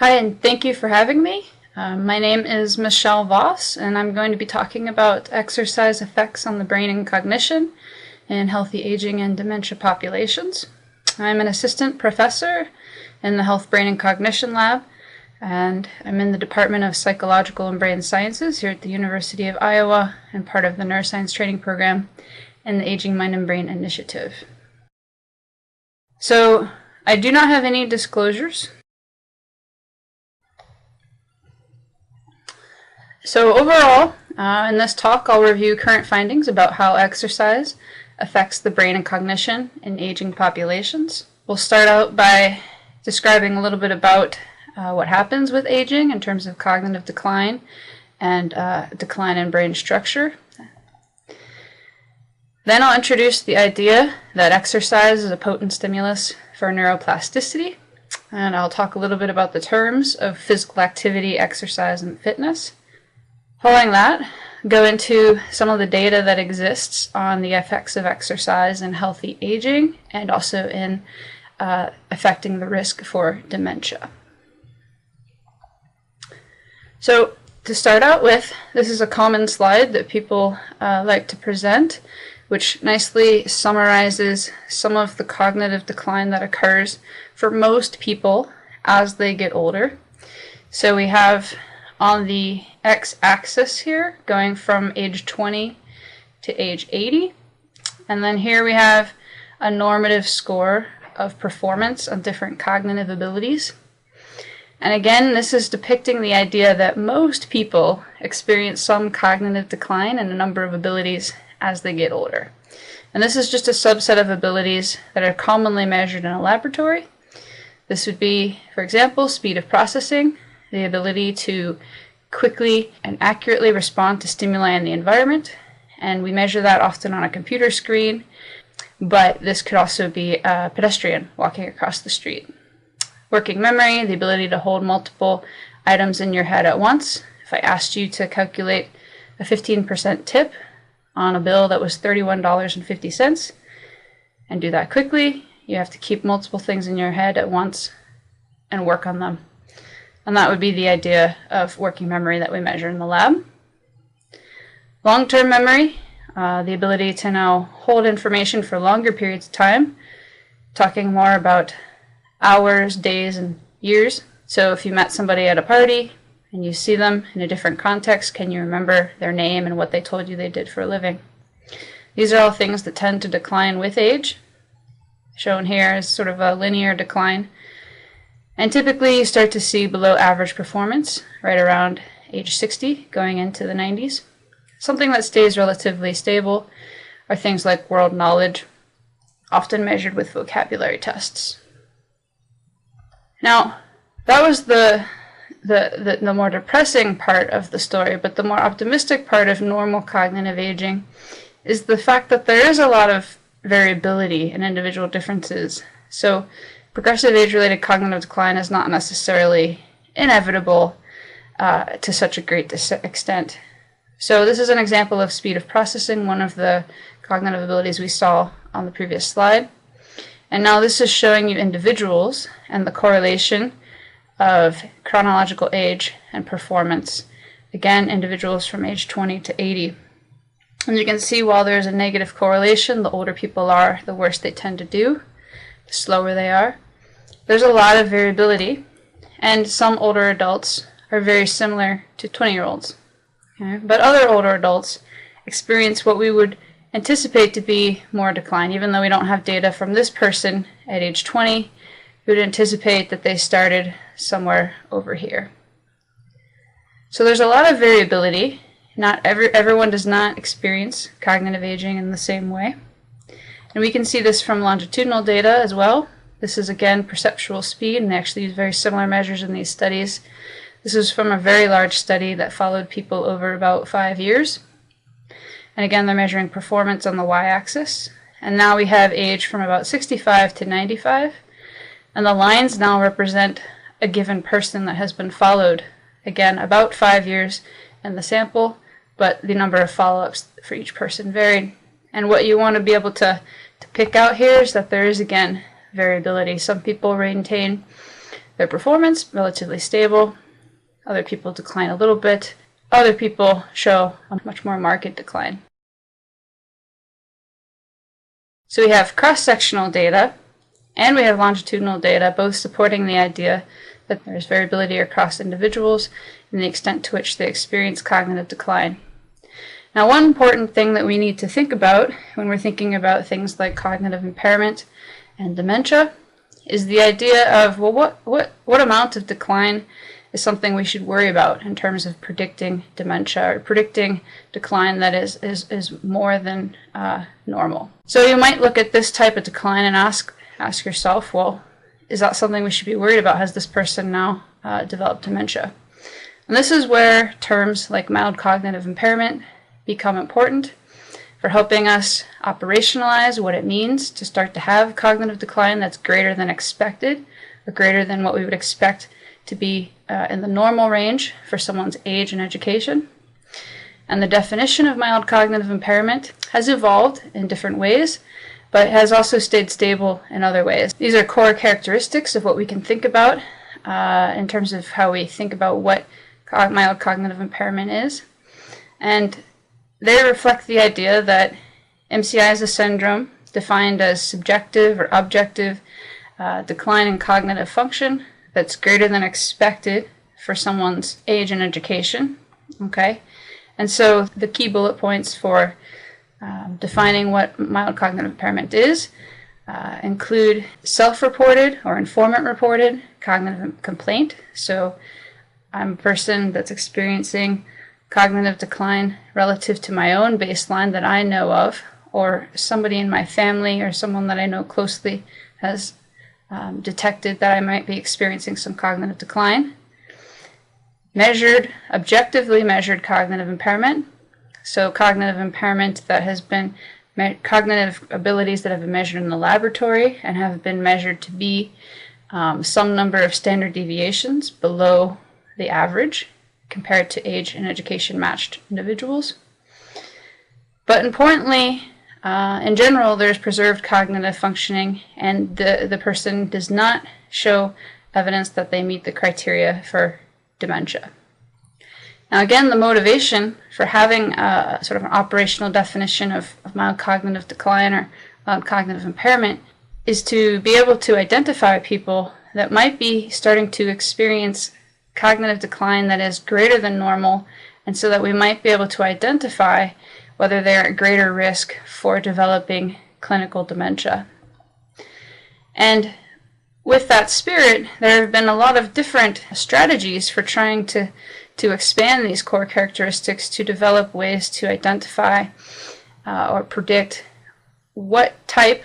Hi, and thank you for having me. My name is Michelle Voss, and I'm going to be talking about exercise effects on the brain and cognition in healthy aging and dementia populations. I'm an assistant professor in the Health, Brain, and Cognition Lab, and I'm in the Department of Psychological and Brain Sciences here at the University of Iowa and part of the Neuroscience Training Program in the Aging Mind and Brain Initiative. So, I do not have any disclosures. So overall, in this talk, I'll review current findings about how exercise affects the brain and cognition in aging populations. We'll start out by describing a little bit about what happens with aging in terms of cognitive decline and decline in brain structure. Then I'll introduce the idea that exercise is a potent stimulus for neuroplasticity, and I'll talk a little bit about the terms of physical activity, exercise, and fitness. Following that, go into some of the data that exists on the effects of exercise in healthy aging and also in affecting the risk for dementia. So to start out with, this is a common slide that people like to present, which nicely summarizes some of the cognitive decline that occurs for most people as they get older. So we have on the x-axis here, going from age 20 to age 80. And then here we have a normative score of performance on different cognitive abilities. And again, this is depicting the idea that most people experience some cognitive decline in a number of abilities as they get older. And this is just a subset of abilities that are commonly measured in a laboratory. This would be, for example, speed of processing, the ability to quickly and accurately respond to stimuli in the environment, and we measure that often on a computer screen, but this could also be a pedestrian walking across the street. Working memory, the ability to hold multiple items in your head at once. If I asked you to calculate a 15% tip on a bill that was $31.50 and do that quickly, you have to keep multiple things in your head at once and work on them. And that would be the idea of working memory that we measure in the lab. Long-term memory, the ability to now hold information for longer periods of time, talking more about hours, days, and years. So if you met somebody at a party and you see them in a different context, can you remember their name and what they told you they did for a living? These are all things that tend to decline with age. Shown here is sort of a linear decline. And typically you start to see below average performance right around age 60 going into the 90s. Something that stays relatively stable are things like world knowledge, often measured with vocabulary tests. Now, that was the more depressing part of the story, but the more optimistic part of normal cognitive aging is the fact that there is a lot of variability in individual differences. So progressive age-related cognitive decline is not necessarily inevitable to such a great extent. So this is an example of speed of processing, one of the cognitive abilities we saw on the previous slide. And now this is showing you individuals and the correlation of chronological age and performance. Again, individuals from age 20 to 80. And you can see while there's a negative correlation, the older people are, the worse they tend to do, the slower they are. There's a lot of variability, and some older adults are very similar to 20-year-olds. Okay? But other older adults experience what we would anticipate to be more decline. Even though we don't have data from this person at age 20, we would anticipate that they started somewhere over here. So there's a lot of variability. Everyone does not experience cognitive aging in the same way. And we can see this from longitudinal data as well. This is again perceptual speed, and they actually use very similar measures in these studies. This is from a very large study that followed people over about 5 years. And again, they're measuring performance on the y-axis. And now we have age from about 65 to 95. And the lines now represent a given person that has been followed. Again, about 5 years in the sample, but the number of follow-ups for each person varied. And what you want to be able to pick out here is that there is, again, variability. Some people maintain their performance, relatively stable. Other people decline a little bit. Other people show a much more marked decline. So we have cross-sectional data and we have longitudinal data, both supporting the idea that there's variability across individuals and the extent to which they experience cognitive decline. Now, one important thing that we need to think about when we're thinking about things like cognitive impairment and dementia is the idea of, well, what amount of decline is something we should worry about in terms of predicting dementia or predicting decline that is more than normal. So you might look at this type of decline and ask yourself, well, is that something we should be worried about? Has this person now developed dementia? And this is where terms like mild cognitive impairment become important for helping us operationalize what it means to start to have cognitive decline that's greater than expected or greater than what we would expect to be in the normal range for someone's age and education. And the definition of mild cognitive impairment has evolved in different ways, but has also stayed stable in other ways. These are core characteristics of what we can think about in terms of how we think about what mild cognitive impairment is. And they reflect the idea that MCI is a syndrome defined as subjective or objective decline in cognitive function that's greater than expected for someone's age and education. Okay, and so the key bullet points for defining what mild cognitive impairment is include self-reported or informant-reported cognitive complaint. So I'm a person that's experiencing cognitive decline relative to my own baseline that I know of, or somebody in my family or someone that I know closely has detected that I might be experiencing some cognitive decline. Objectively measured cognitive impairment. So cognitive impairment that has been cognitive abilities that have been measured in the laboratory and have been measured to be some number of standard deviations below the average compared to age and education matched individuals. But importantly, in general, there's preserved cognitive functioning, and the person does not show evidence that they meet the criteria for dementia. Now again, the motivation for having sort of an operational definition of mild cognitive decline or mild cognitive impairment is to be able to identify people that might be starting to experience cognitive decline that is greater than normal, and so that we might be able to identify whether they're at greater risk for developing clinical dementia. And with that spirit, there have been a lot of different strategies for trying to expand these core characteristics to develop ways to identify or predict what type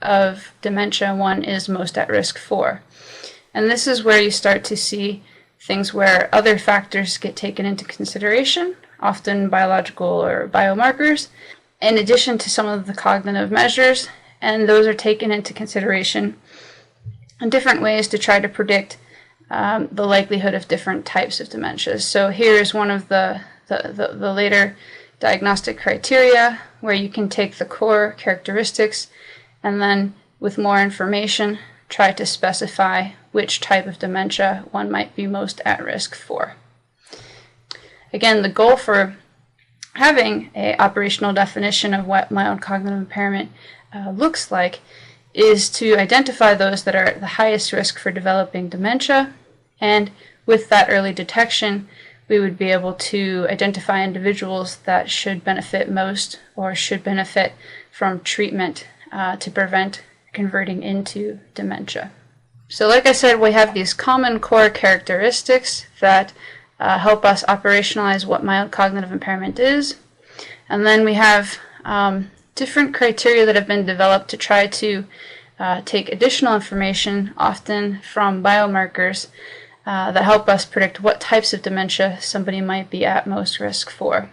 of dementia one is most at risk for. And this is where you start to see things where other factors get taken into consideration, often biological or biomarkers, in addition to some of the cognitive measures, and those are taken into consideration in different ways to try to predict the likelihood of different types of dementias. So here is one of the later diagnostic criteria where you can take the core characteristics and then with more information try to specify which type of dementia one might be most at risk for. Again, the goal for having an operational definition of what mild cognitive impairment looks like is to identify those that are at the highest risk for developing dementia, and with that early detection, we would be able to identify individuals that should benefit most or should benefit from treatment to prevent converting into dementia. So like I said, we have these common core characteristics that help us operationalize what mild cognitive impairment is. And then we have different criteria that have been developed to try to take additional information, often from biomarkers, that help us predict what types of dementia somebody might be at most risk for.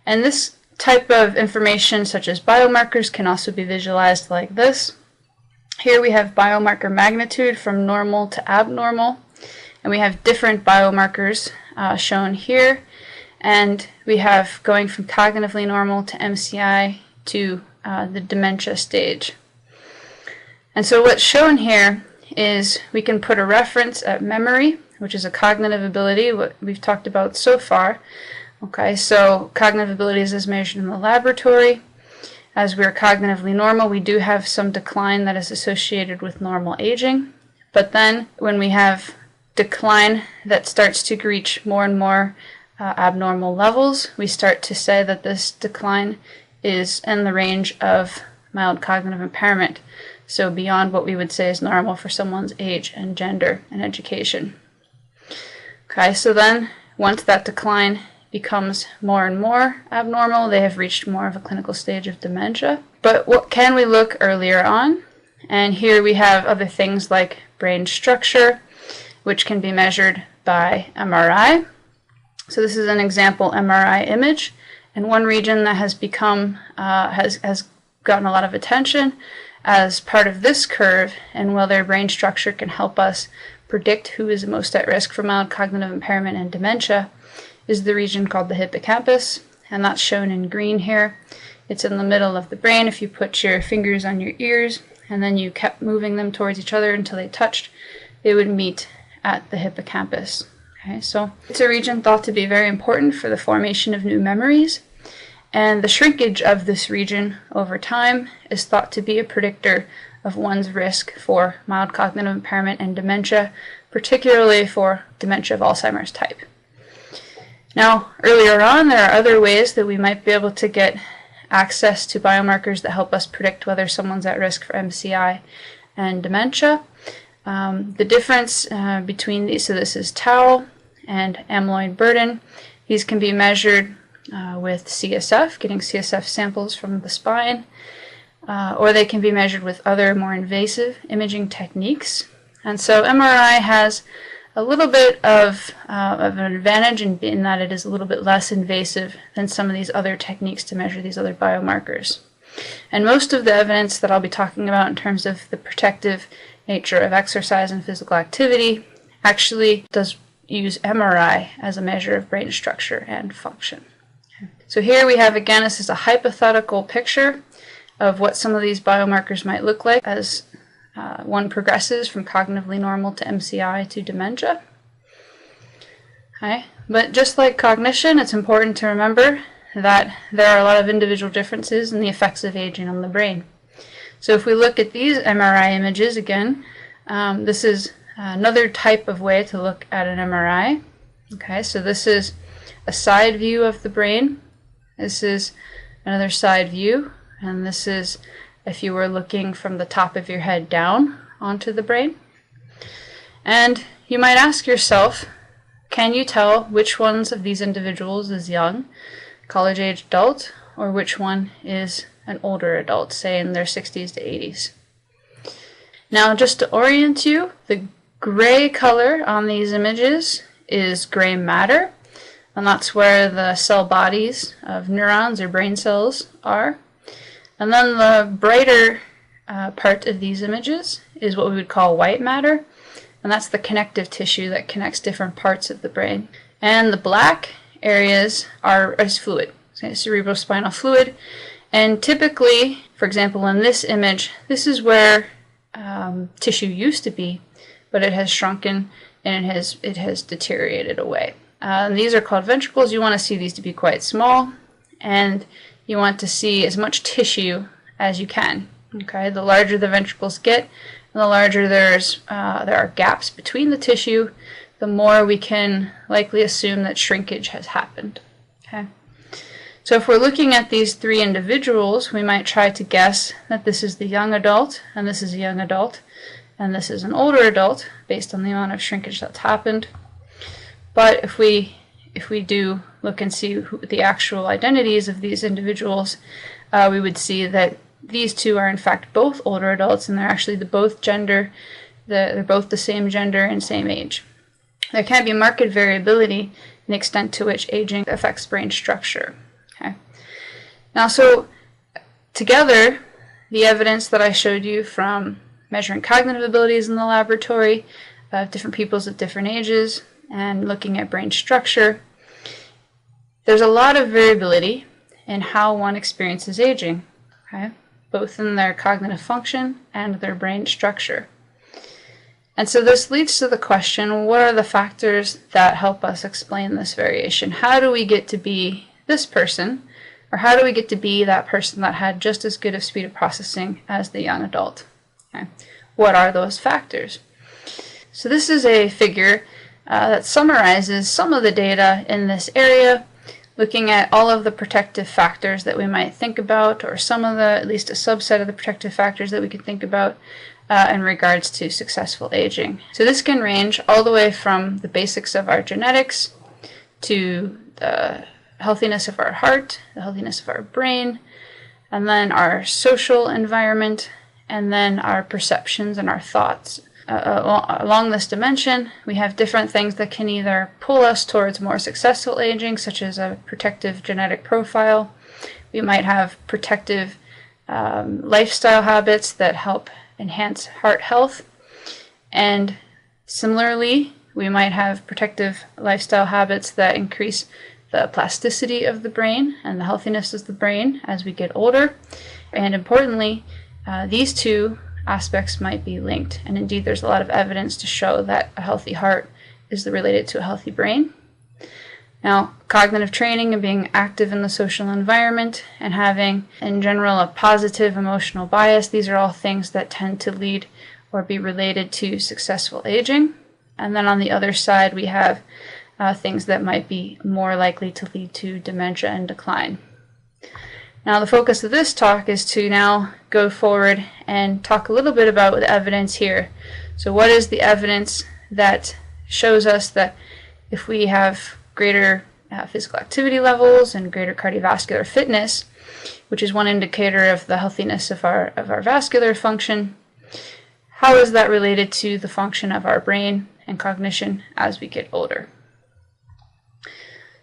And this type of information, such as biomarkers, can also be visualized like this. Here we have biomarker magnitude from normal to abnormal, and we have different biomarkers shown here, and we have going from cognitively normal to MCI to the dementia stage. And so what's shown here is we can put a reference at memory, which is a cognitive ability, what we've talked about so far. Okay, so cognitive abilities is measured in the laboratory. As we're cognitively normal, we do have some decline that is associated with normal aging. But then when we have decline that starts to reach more and more abnormal levels, we start to say that this decline is in the range of mild cognitive impairment. So beyond what we would say is normal for someone's age and gender and education. Okay, so then once that decline becomes more and more abnormal, they have reached more of a clinical stage of dementia. But what can we look earlier on? And here we have other things like brain structure, which can be measured by MRI. So this is an example MRI image, and one region that has become has gotten a lot of attention as part of this curve, and whether brain structure can help us predict who is most at risk for mild cognitive impairment and dementia, is the region called the hippocampus, and that's shown in green here. It's in the middle of the brain. If you put your fingers on your ears and then you kept moving them towards each other until they touched, they would meet at the hippocampus. Okay, so it's a region thought to be very important for the formation of new memories, and the shrinkage of this region over time is thought to be a predictor of one's risk for mild cognitive impairment and dementia, particularly for dementia of Alzheimer's type. Now, earlier on, there are other ways that we might be able to get access to biomarkers that help us predict whether someone's at risk for MCI and dementia. The difference between these, so this is tau and amyloid burden. These can be measured with CSF, getting CSF samples from the spine, or they can be measured with other more invasive imaging techniques. And so MRI has a little bit of an advantage in that it is a little bit less invasive than some of these other techniques to measure these other biomarkers. And most of the evidence that I'll be talking about in terms of the protective nature of exercise and physical activity actually does use MRI as a measure of brain structure and function. So here we have, again, this is a hypothetical picture of what some of these biomarkers might look like as one progresses from cognitively normal to MCI to dementia. Okay. But just like cognition, it's important to remember that there are a lot of individual differences in the effects of aging on the brain. So if we look at these MRI images again, this is another type of way to look at an MRI. Okay, so this is a side view of the brain. This is another side view, and this is if you were looking from the top of your head down onto the brain. And you might ask yourself, can you tell which ones of these individuals is young, college-age adult, or which one is an older adult, say in their 60s to 80s? Now, just to orient you, the gray color on these images is gray matter, and that's where the cell bodies of neurons or brain cells are. And then the brighter part of these images is what we would call white matter, and that's the connective tissue that connects different parts of the brain. And the black areas is fluid, so cerebrospinal fluid. And typically, for example, in this image, this is where tissue used to be, but it has shrunken and it has deteriorated away. And these are called ventricles. You want to see these to be quite small, and you want to see as much tissue as you can. Okay, the larger the ventricles get, and the larger there are gaps between the tissue, the more we can likely assume that shrinkage has happened. Okay, so if we're looking at these three individuals, we might try to guess that this is the young adult, and this is a young adult, and this is an older adult, based on the amount of shrinkage that's happened. But if we do look and see the actual identities of these individuals, we would see that these two are in fact both older adults, and they're actually they're both the same gender and same age. There can be marked variability in the extent to which aging affects brain structure. Okay. Now, so together, the evidence that I showed you from measuring cognitive abilities in the laboratory of different peoples at different ages and looking at brain structure, there's a lot of variability in how one experiences aging, okay? Both in their cognitive function and their brain structure. And so this leads to the question, what are the factors that help us explain this variation? How do we get to be this person? Or how do we get to be that person that had just as good of speed of processing as the young adult? Okay. What are those factors? So this is a figure that summarizes some of the data in this area, looking at all of the protective factors that we might think about, or some of the, at least a subset of the protective factors that we could think about in regards to successful aging. So this can range all the way from the basics of our genetics to the healthiness of our heart, the healthiness of our brain, and then our social environment, and then our perceptions and our thoughts. Along this dimension, we have different things that can either pull us towards more successful aging, such as a protective genetic profile. We might have protective lifestyle habits that help enhance heart health. And similarly, we might have protective lifestyle habits that increase the plasticity of the brain and the healthiness of the brain as we get older. And importantly, these two aspects might be linked. And indeed, there's a lot of evidence to show that a healthy heart is related to a healthy brain. Now, cognitive training and being active in the social environment and having, in general, a positive emotional bias, these are all things that tend to lead or be related to successful aging. And then on the other side, we have things that might be more likely to lead to dementia and decline. Now, the focus of this talk is to now go forward and talk a little bit about the evidence here. So what is the evidence that shows us that if we have greater physical activity levels and greater cardiovascular fitness, which is one indicator of the healthiness of our vascular function, how is that related to the function of our brain and cognition as we get older?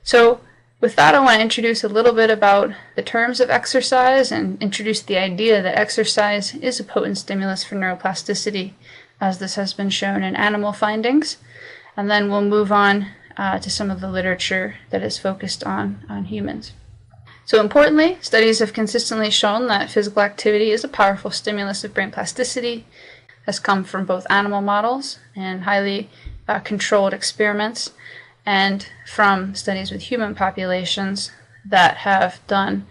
So with that, I want to introduce a little bit about the terms of exercise and introduce the idea that exercise is a potent stimulus for neuroplasticity, as this has been shown in animal findings. And then we'll move on to some of the literature that is focused on humans. So importantly, studies have consistently shown that physical activity is a powerful stimulus of brain plasticity. Has come from both animal models and highly controlled experiments, and from studies with human populations that have done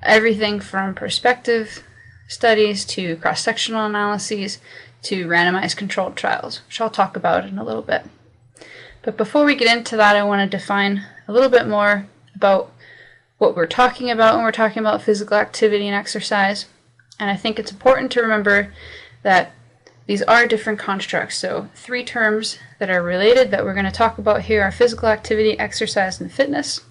everything from prospective studies to cross-sectional analyses to randomized controlled trials, which I'll talk about in a little bit. But before we get into that, I want to define a little bit more about what we're talking about when we're talking about physical activity and exercise. And I think it's important to remember that these are different constructs. So 3 terms that are related that we're going to talk about here are physical activity, exercise, and fitness.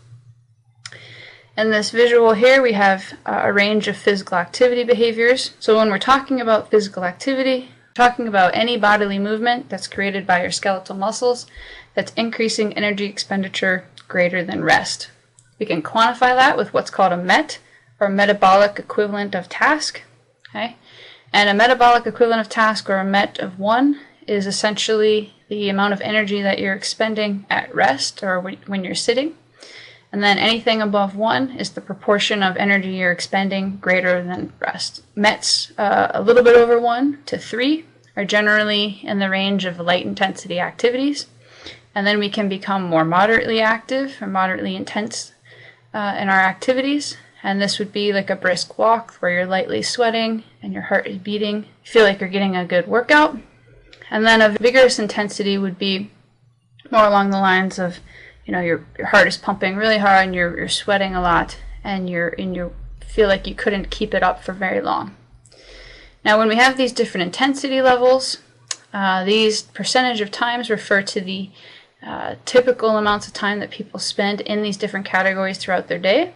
In this visual here, we have a range of physical activity behaviors. So when we're talking about physical activity, we're talking about any bodily movement that's created by your skeletal muscles that's increasing energy expenditure greater than rest. We can quantify that with what's called a MET, or metabolic equivalent of task. Okay? And a metabolic equivalent of task, or a MET of 1, is essentially the amount of energy that you're expending at rest or when you're sitting. And then anything above 1 is the proportion of energy you're expending greater than rest. METs a little bit over 1 to 3 are generally in the range of light intensity activities. And then we can become more moderately active or moderately intense in our activities. And this would be like a brisk walk where you're lightly sweating and your heart is beating. You feel like you're getting a good workout. And then a vigorous intensity would be more along the lines of, your heart is pumping really hard and you're sweating a lot and you feel like you couldn't keep it up for very long. Now, when we have these different intensity levels, these percentage of times refer to the typical amounts of time that people spend in these different categories throughout their day.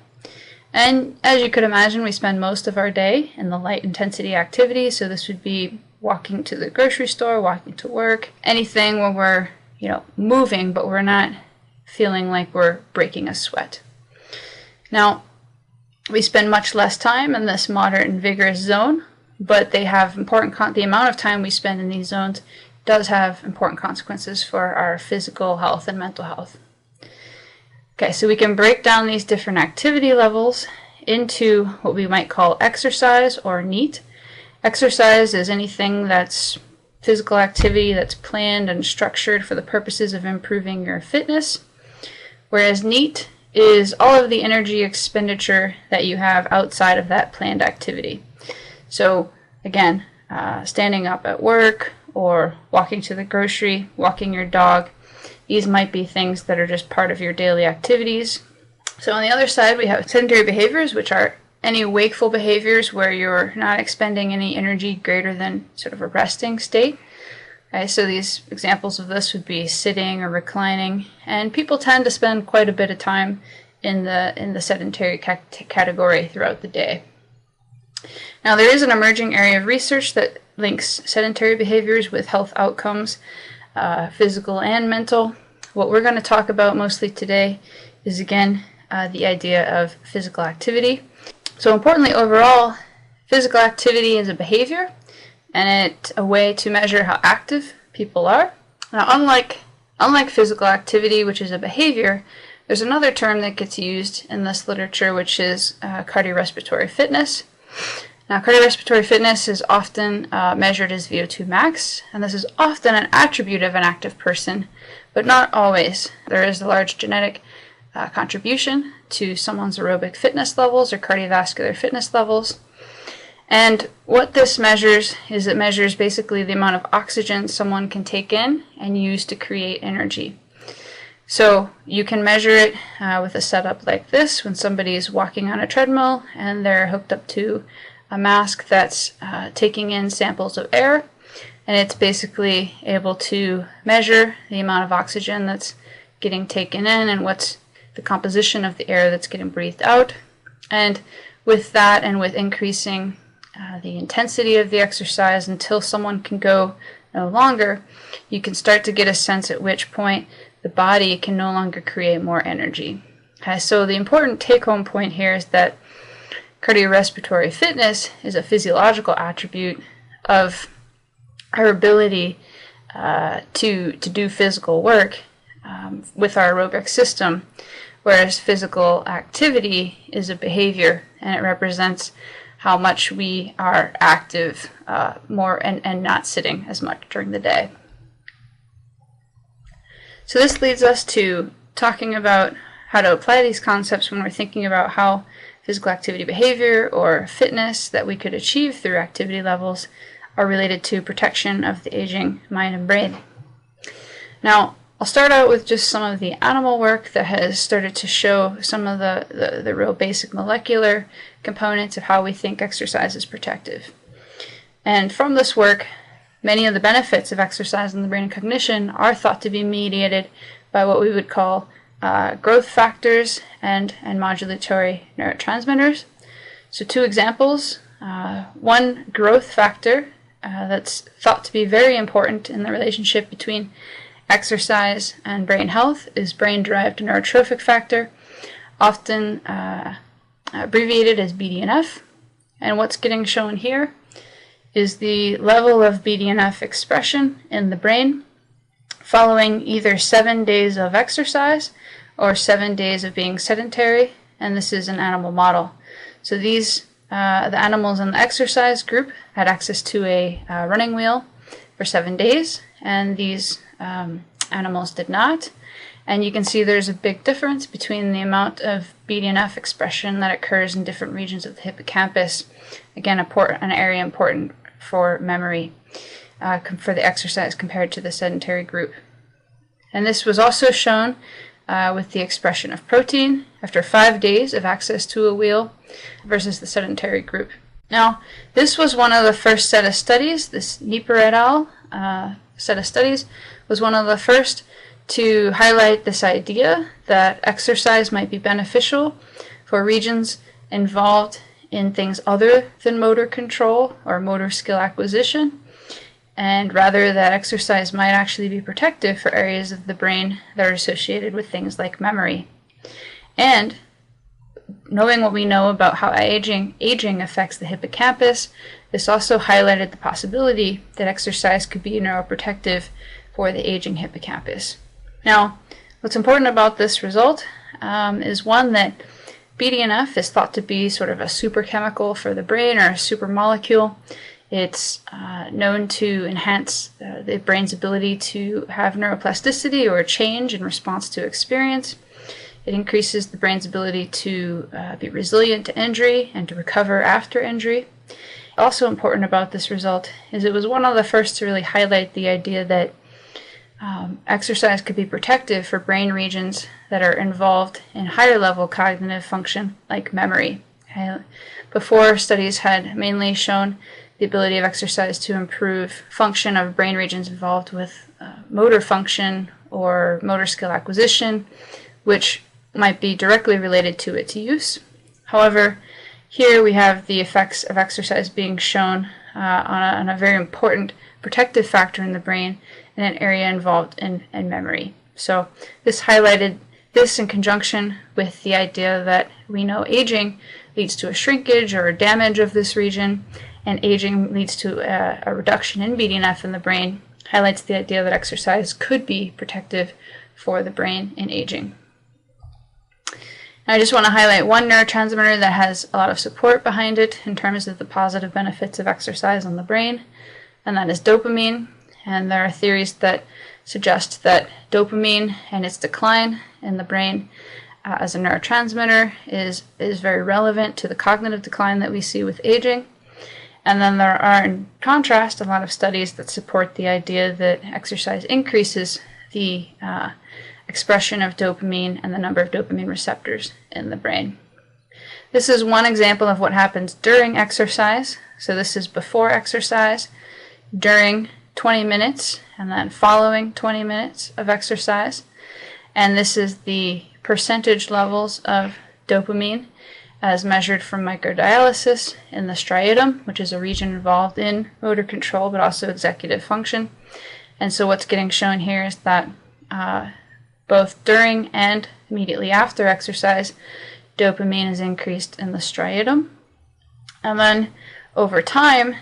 And as you could imagine, we spend most of our day in the light intensity activities. So this would be walking to the grocery store, walking to work, anything where we're, moving, but we're not feeling like we're breaking a sweat. Now, we spend much less time in this moderate and vigorous zone, but they have the amount of time we spend in these zones does have important consequences for our physical health and mental health. Okay, so we can break down these different activity levels into what we might call exercise or NEAT. Exercise is anything that's physical activity that's planned and structured for the purposes of improving your fitness, whereas NEAT is all of the energy expenditure that you have outside of that planned activity. So again, standing up at work or walking to the grocery, walking your dog, these might be things that are just part of your daily activities. So on the other side, we have sedentary behaviors, which are any wakeful behaviors where you're not expending any energy greater than sort of a resting state. Okay, so these examples of this would be sitting or reclining, and people tend to spend quite a bit of time in the sedentary category throughout the day. Now, there is an emerging area of research that links sedentary behaviors with health outcomes, physical and mental. What we're going to talk about mostly today is, again, the idea of physical activity. So importantly, overall, physical activity is a behavior, and it's a way to measure how active people are. Now, unlike physical activity, which is a behavior, there's another term that gets used in this literature, which is cardiorespiratory fitness. Now, cardiorespiratory fitness is often measured as VO2 max, and this is often an attribute of an active person, but not always. There is a large genetic contribution to someone's aerobic fitness levels or cardiovascular fitness levels. And what this measures is it measures basically the amount of oxygen someone can take in and use to create energy. So you can measure it with a setup like this when somebody is walking on a treadmill and they're hooked up to a mask that's taking in samples of air, and it's basically able to measure the amount of oxygen that's getting taken in and what's the composition of the air that's getting breathed out. And with that, and with increasing the intensity of the exercise until someone can go no longer, you can start to get a sense at which point the body can no longer create more energy. Okay, so the important take-home point here is that cardiorespiratory fitness is a physiological attribute of our ability to do physical work with our aerobic system, whereas physical activity is a behavior, and it represents how much we are active more and not sitting as much during the day. So this leads us to talking about how to apply these concepts when we're thinking about how physical activity behavior or fitness that we could achieve through activity levels are related to protection of the aging mind and brain. Now, I'll start out with just some of the animal work that has started to show some of the real basic molecular components of how we think exercise is protective. And from this work, many of the benefits of exercise in the brain and cognition are thought to be mediated by what we would call growth factors and modulatory neurotransmitters. So two examples. One growth factor that's thought to be very important in the relationship between exercise and brain health is brain-derived neurotrophic factor, often abbreviated as BDNF. And what's getting shown here is the level of BDNF expression in the brain following either 7 days of exercise or 7 days of being sedentary, and this is an animal model. So these the animals in the exercise group had access to a running wheel for 7 days, and these animals did not. And you can see there's a big difference between the amount of BDNF expression that occurs in different regions of the hippocampus. Again, an area important for memory for the exercise compared to the sedentary group. And this was also shown with the expression of protein after 5 days of access to a wheel versus the sedentary group. Now, this was one of the first set of studies. This Nieper et al. Set of studies was one of the first to highlight this idea that exercise might be beneficial for regions involved in things other than motor control or motor skill acquisition, and rather that exercise might actually be protective for areas of the brain that are associated with things like memory. And knowing what we know about how aging affects the hippocampus, this also highlighted the possibility that exercise could be neuroprotective for the aging hippocampus. Now, what's important about this result is one, that BDNF is thought to be sort of a super chemical for the brain or a super molecule. It's known to enhance the brain's ability to have neuroplasticity or change in response to experience. It increases the brain's ability to be resilient to injury and to recover after injury. Also important about this result is it was one of the first to really highlight the idea that exercise could be protective for brain regions that are involved in higher level cognitive function like memory. Before, studies had mainly shown the ability of exercise to improve function of brain regions involved with motor function or motor skill acquisition, which might be directly related to its use. However, here we have the effects of exercise being shown on a very important protective factor in the brain in an area involved in memory. So this highlighted this in conjunction with the idea that we know aging leads to a shrinkage or a damage of this region, and aging leads to a reduction in BDNF in the brain, highlights the idea that exercise could be protective for the brain in aging. I just want to highlight one neurotransmitter that has a lot of support behind it in terms of the positive benefits of exercise on the brain, and that is dopamine. And there are theories that suggest that dopamine and its decline in the brain as a neurotransmitter is very relevant to the cognitive decline that we see with aging. And then there are, in contrast, a lot of studies that support the idea that exercise increases the expression of dopamine and the number of dopamine receptors in the brain. This is one example of what happens during exercise. So this is before exercise, during 20 minutes, and then following 20 minutes of exercise. And this is the percentage levels of dopamine as measured from microdialysis in the striatum, which is a region involved in motor control but also executive function. And so what's getting shown here is that both during and immediately after exercise, dopamine is increased in the striatum. And then over time,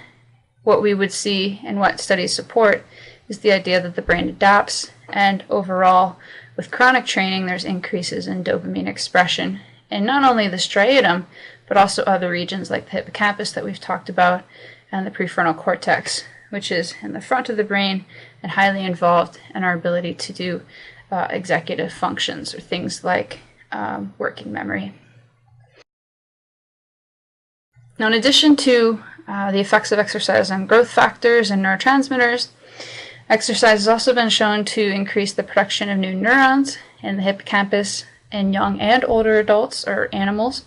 what we would see and what studies support is the idea that the brain adapts, and overall, with chronic training, there's increases in dopamine expression in not only the striatum, but also other regions like the hippocampus that we've talked about, and the prefrontal cortex, which is in the front of the brain and highly involved in our ability to do executive functions or things like working memory. Now, in addition to the effects of exercise on growth factors and neurotransmitters, exercise has also been shown to increase the production of new neurons in the hippocampus in young and older adults or animals.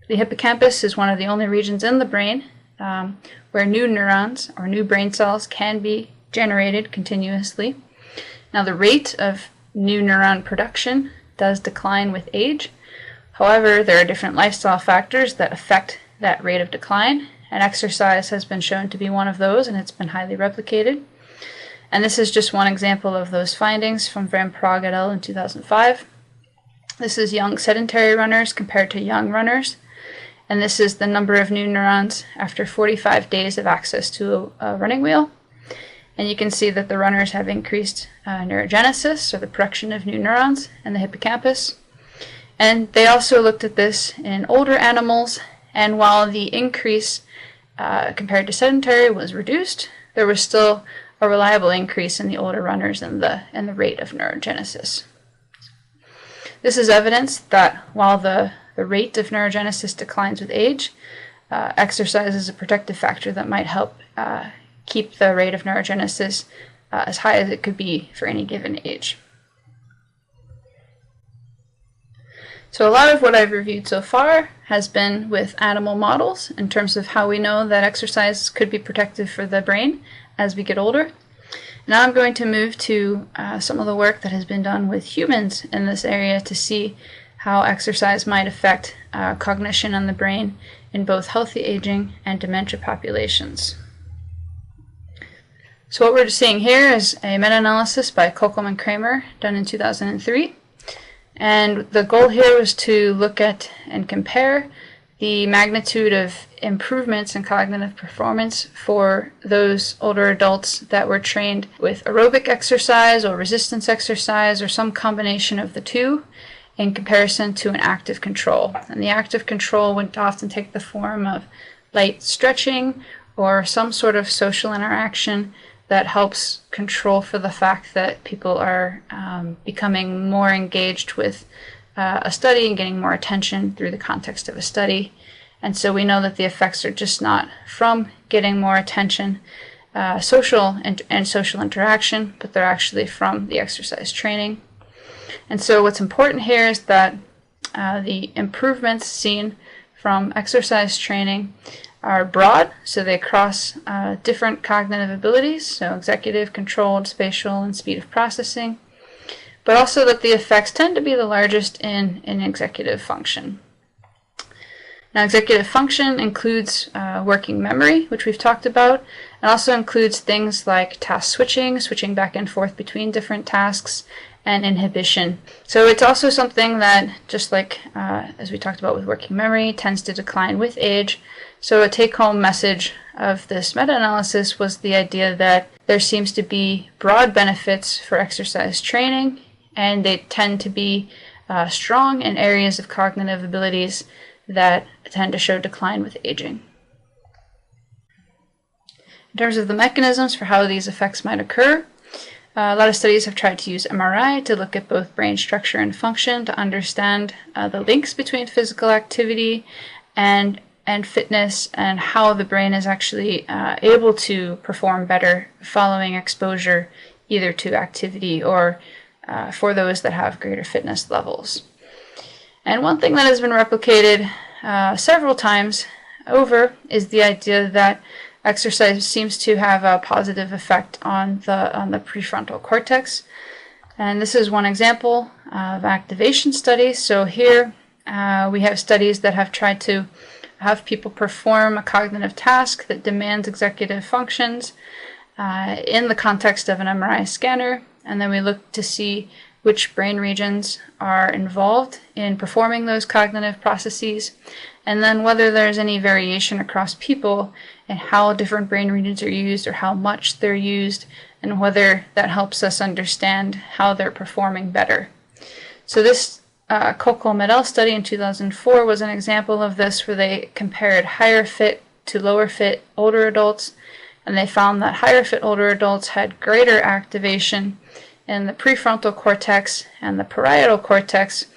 The hippocampus is one of the only regions in the brain where new neurons or new brain cells can be generated continuously. Now, the rate of new neuron production does decline with age. However, there are different lifestyle factors that affect that rate of decline, and exercise has been shown to be one of those, and it's been highly replicated. And this is just one example of those findings from Van Praag et al. In 2005. This is young sedentary runners compared to young runners, and this is the number of new neurons after 45 days of access to a running wheel. And you can see that the runners have increased neurogenesis, or the production of new neurons, in the hippocampus. And they also looked at this in older animals, and while the increase compared to sedentary was reduced, there was still a reliable increase in the older runners in the rate of neurogenesis. This is evidence that while the rate of neurogenesis declines with age, exercise is a protective factor that might help keep the rate of neurogenesis as high as it could be for any given age. So a lot of what I've reviewed so far has been with animal models in terms of how we know that exercise could be protective for the brain as we get older. Now I'm going to move to some of the work that has been done with humans in this area to see how exercise might affect cognition on the brain in both healthy aging and dementia populations. So what we're seeing here is a meta-analysis by Kolkom and Kramer done in 2003. And the goal here was to look at and compare the magnitude of improvements in cognitive performance for those older adults that were trained with aerobic exercise or resistance exercise or some combination of the two in comparison to an active control. And the active control would often take the form of light stretching or some sort of social interaction that helps control for the fact that people are becoming more engaged with a study and getting more attention through the context of a study. And so we know that the effects are just not from getting more attention, social and social interaction, but they're actually from the exercise training. And so what's important here is that the improvements seen from exercise training are broad, so they cross different cognitive abilities, so executive, controlled, spatial, and speed of processing, but also that the effects tend to be the largest in executive function. Now, executive function includes working memory, which we've talked about, and also includes things like task switching, switching back and forth between different tasks, and inhibition. So it's also something that, just like as we talked about with working memory, tends to decline with age. So a take-home message of this meta-analysis was the idea that there seems to be broad benefits for exercise training, and they tend to be strong in areas of cognitive abilities that tend to show decline with aging. In terms of the mechanisms for how these effects might occur, a lot of studies have tried to use MRI to look at both brain structure and function to understand the links between physical activity and fitness, and how the brain is actually able to perform better following exposure either to activity or for those that have greater fitness levels. And one thing that has been replicated several times over is the idea that exercise seems to have a positive effect on the prefrontal cortex. And this is one example of activation studies. So here we have studies that have tried to have people perform a cognitive task that demands executive functions in the context of an MRI scanner. And then we look to see which brain regions are involved in performing those cognitive processes, and then whether there's any variation across people in how different brain regions are used or how much they're used, and whether that helps us understand how they're performing better. So this Coco-Medell study in 2004 was an example of this, where they compared higher fit to lower fit older adults, and they found that higher fit older adults had greater activation in the prefrontal cortex and the parietal cortex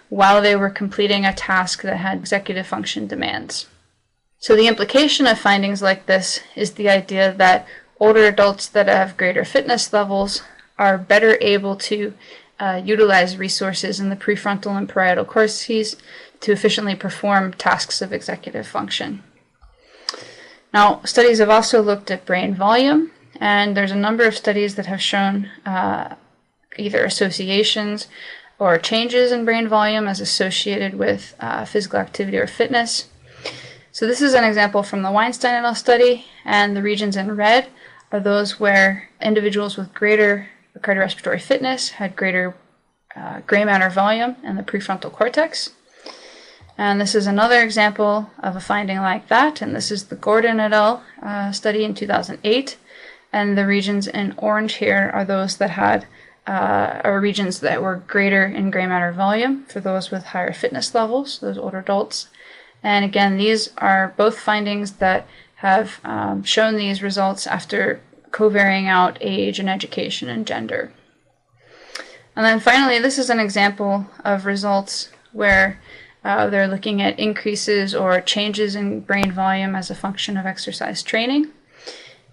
while they were completing a task that had executive function demands. So the implication of findings like this is the idea that older adults that have greater fitness levels are better able to utilize resources in the prefrontal and parietal cortices to efficiently perform tasks of executive function. Now, studies have also looked at brain volume, and there's a number of studies that have shown either associations or changes in brain volume as associated with physical activity or fitness. So this is an example from the Weinstein et al. Study, and the regions in red are those where individuals with greater cardiorespiratory fitness had greater gray matter volume in the prefrontal cortex. And this is another example of a finding like that, and this is the Gordon et al. Study in 2008. And the regions in orange here are those that had are regions that were greater in gray matter volume for those with higher fitness levels, those older adults. And again, these are both findings that have shown these results after covariating out age and education and gender. And then finally, this is an example of results where they're looking at increases or changes in brain volume as a function of exercise training.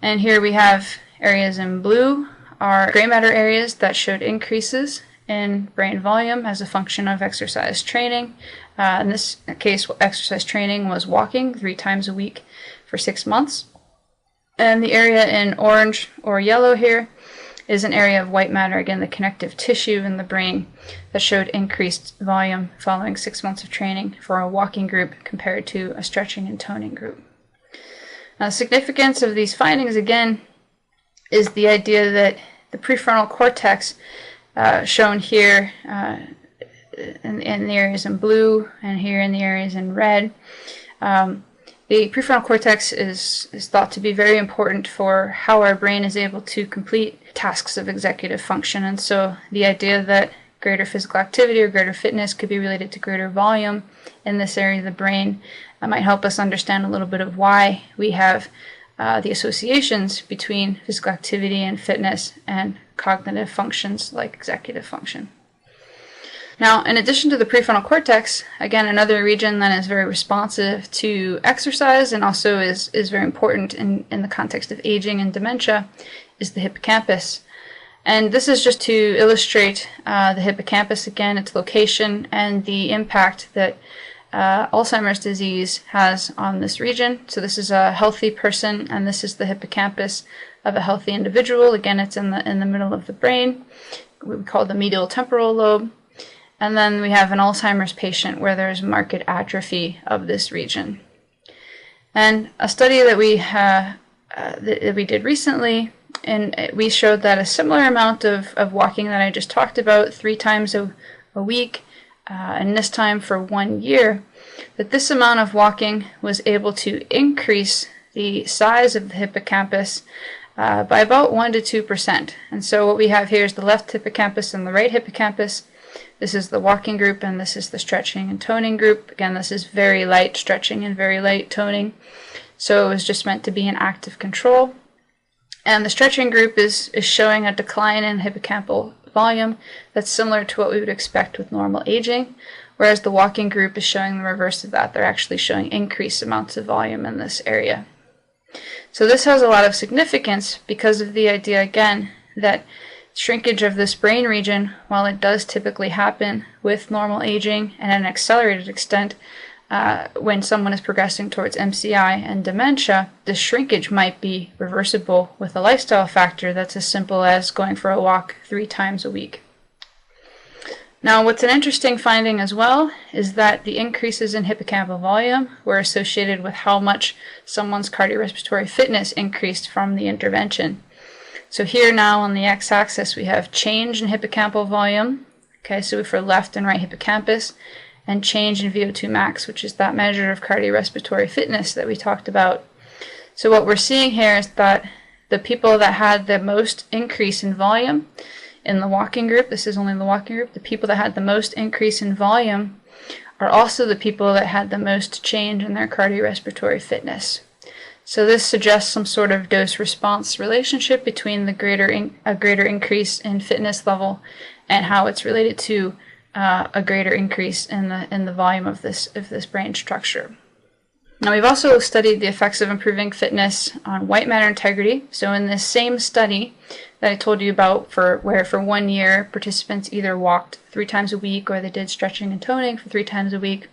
And here we have areas in blue are gray matter areas that showed increases in brain volume as a function of exercise training. In this case, exercise training was walking 3 times a week for 6 months. And the area in orange or yellow here is an area of white matter, again the connective tissue in the brain, that showed increased volume following 6 months of training for a walking group compared to a stretching and toning group. Now, the significance of these findings, again, is the idea that the prefrontal cortex, shown here in the areas in blue and here in the areas in red, the prefrontal cortex is thought to be very important for how our brain is able to complete tasks of executive function. And so the idea that greater physical activity or greater fitness could be related to greater volume in this area of the brain. That might help us understand a little bit of why we have the associations between physical activity and fitness and cognitive functions like executive function. Now, in addition to the prefrontal cortex, again, another region that is very responsive to exercise and also is very important in the context of aging and dementia is the hippocampus. And this is just to illustrate the hippocampus again, its location, and the impact that Alzheimer's disease has on this region. So this is a healthy person, and this is the hippocampus of a healthy individual. Again, it's in the middle of the brain. We call the medial temporal lobe. And then we have an Alzheimer's patient where there's marked atrophy of this region. And a study that we did recently, and we showed that a similar amount of walking that I just talked about 3 times a week, and this time for 1 year, that this amount of walking was able to increase the size of the hippocampus by about 1 to 2%. And so what we have here is the left hippocampus and the right hippocampus. This is the walking group, and this is the stretching and toning group. Again, this is very light stretching and very light toning. So it was just meant to be an active control. And the stretching group is showing a decline in hippocampal volume that's similar to what we would expect with normal aging, whereas the walking group is showing the reverse of that. They're actually showing increased amounts of volume in this area. So this has a lot of significance because of the idea, again, that shrinkage of this brain region, while it does typically happen with normal aging and at an accelerated extent when someone is progressing towards MCI and dementia, the shrinkage might be reversible with a lifestyle factor that's as simple as going for a walk 3 times a week. Now, what's an interesting finding as well is that the increases in hippocampal volume were associated with how much someone's cardiorespiratory fitness increased from the intervention. So here now on the x-axis we have change in hippocampal volume, okay, so for left and right hippocampus, and change in VO2 max, which is that measure of cardiorespiratory fitness that we talked about. So what we're seeing here is that the people that had the most increase in volume in the walking group, this is only the walking group, the people that had the most increase in volume are also the people that had the most change in their cardiorespiratory fitness. So this suggests some sort of dose-response relationship between a greater increase in fitness level and how it's related to a greater increase in the volume of this brain structure. Now, we've also studied the effects of improving fitness on white matter integrity. So in this same study that I told you about, where for 1 year participants either walked 3 times a week or they did stretching and toning for 3 times a week,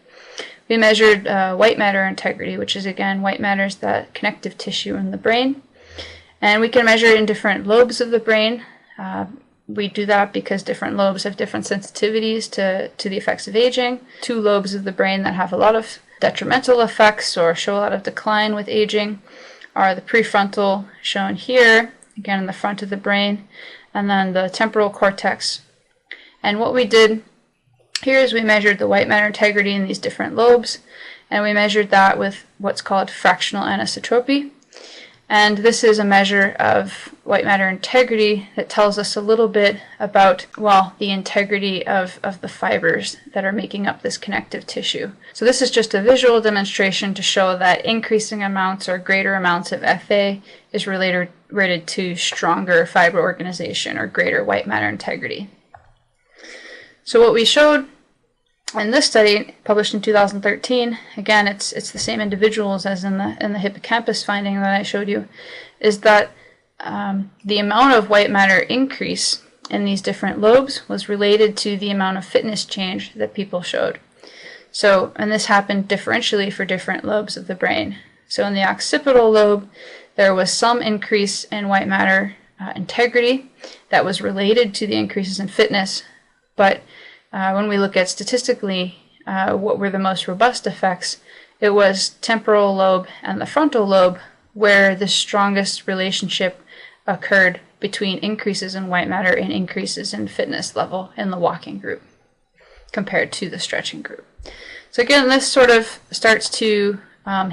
we measured white matter integrity, which is, again, white matter is the connective tissue in the brain. And we can measure it in different lobes of the brain. We do that because different lobes have different sensitivities to the effects of aging. 2 lobes of the brain that have a lot of detrimental effects or show a lot of decline with aging are the prefrontal, shown here, again in the front of the brain, and then the temporal cortex. And what we did here is we measured the white matter integrity in these different lobes, and we measured that with what's called fractional anisotropy. And this is a measure of white matter integrity that tells us a little bit about, well, the integrity of the fibers that are making up this connective tissue. So this is just a visual demonstration to show that increasing amounts or greater amounts of FA is related to stronger fiber organization or greater white matter integrity. So what we showed in this study, published in 2013, again, it's the same individuals as in the hippocampus finding that I showed you, is that the amount of white matter increase in these different lobes was related to the amount of fitness change that people showed. So, and this happened differentially for different lobes of the brain. So in the occipital lobe, there was some increase in white matter integrity that was related to the increases in fitness, but when we look at statistically what were the most robust effects, it was temporal lobe and the frontal lobe where the strongest relationship occurred between increases in white matter and increases in fitness level in the walking group compared to the stretching group. So again, this sort of starts to